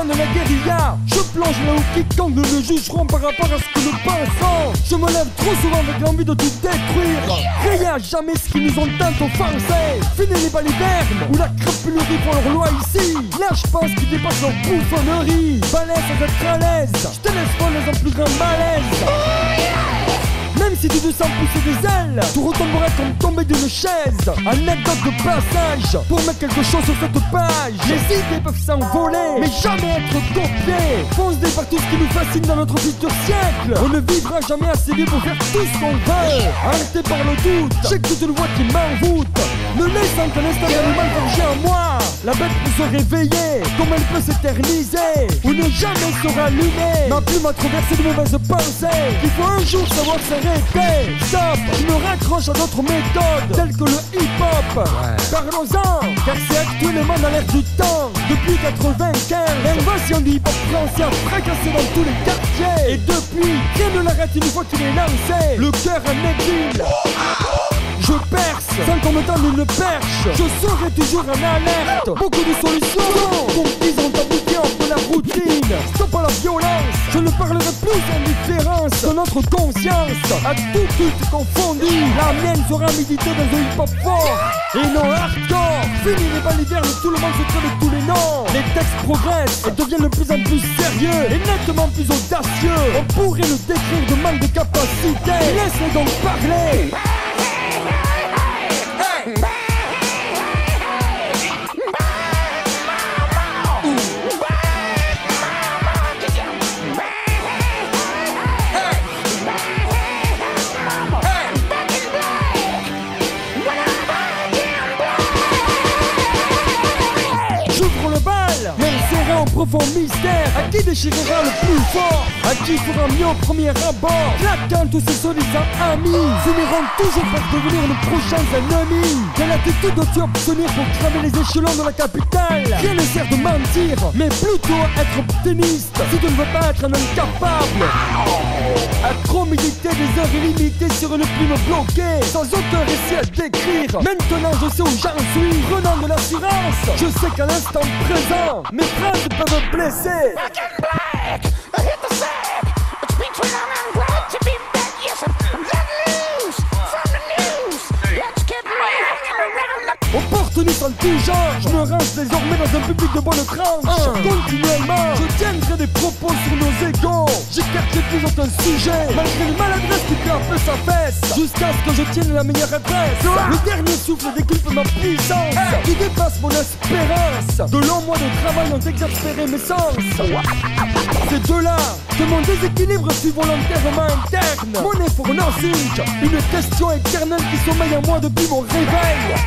de la guérilla. Je plonge là où quiconque ne me jugeront par rapport à ce que nous pensons. Je me lève trop souvent avec l'envie de tout détruire. Rien, jamais ce qui nous ont tant offensés. Fini les balivernes où la crapulerie font leur loi ici. Là je pense qu'ils dépassent leur bouffonnerie. Balèze sans être à l'aise, je te laisse voler en plus grand malaise. Même si tu te sens pousser des ailes, tu retomberas comme tombé d'une chaise. Anecdote de passage pour mettre quelque chose sur cette page. Les idées peuvent s'envoler, mais jamais être copiées. Fonce-les par tout ce qui nous fascine dans notre futur siècle. On ne vivra jamais assez vieux pour faire tout ce qu'on veut. Arrêté par le doute, j'ai que toute une voix qui m'envoûte. Ne laissant qu'un instant d'animal forgé en moi. La bête peut se réveiller, comme elle peut s'éterniser, ou ne jamais se rallumer. Ma plume a traversé de mauvaises pensées. Il faut un jour savoir s'arrêter. Stop, je me raccroche à d'autres méthodes, telles que le hip-hop. Parlons-en, car c'est actuellement dans l'air du temps. Depuis 95, l'invasion du hip-hop français a fracassé dans tous les quartiers. Et depuis, rien ne l'arrête une fois qu'il est lancé. Le cœur en exil. Je perce, sans qu'on me tende une perche. Je serai toujours en alerte. Beaucoup de solutions conquises ont abouti entre la routine. Stop à la violence, je ne parlerai plus d'indifférence de notre conscience. À tout culte confondu, la mienne sera méditée dans un hip-hop fort et non hardcore. Fini les balivernes, tout le monde se crée de tous les noms. Les textes progressent et deviennent de plus en plus sérieux et nettement plus audacieux. On pourrait le décrire de manque de capacité. Laisse-les donc parler. Profond mystère, à qui déchirera le plus fort, à qui fera mieux au premier abord. Claquant tous ces soi-disant amis finiront toujours par devenir nos prochains ennemis. Quelle attitude dois-tu obtenir pour cramer les échelons de la capitale? Rien ne sert de mentir, mais plutôt être optimiste. Si tu ne veux pas être un incapable, à trop méditer des heures illimitées sur une plume bloquée, sans aucun récit à décrire. Maintenant je sais où j'en suis, prenant de l'assurance. Je sais qu'à l'instant présent, mes phrases peuvent blesser. Opportuniste en tout genre, je me range désormais dans un public de bonne tranche. Continuellement, je tiendrai des propos sur nos égos. J'écarterai plus aucun sujet, malgré les maladresses qui frappent sa fesse, jusqu'à ce que je tienne la meilleure adresse. Le dernier souffle décuple ma puissance, qui dépasse mon espérance. De longs mois de travail ont exaspéré mes sens. C'est de là que mon déséquilibre fut volontairement interne. Mon effort n'en une question éternelle qui sommeille en moi depuis mon réveil.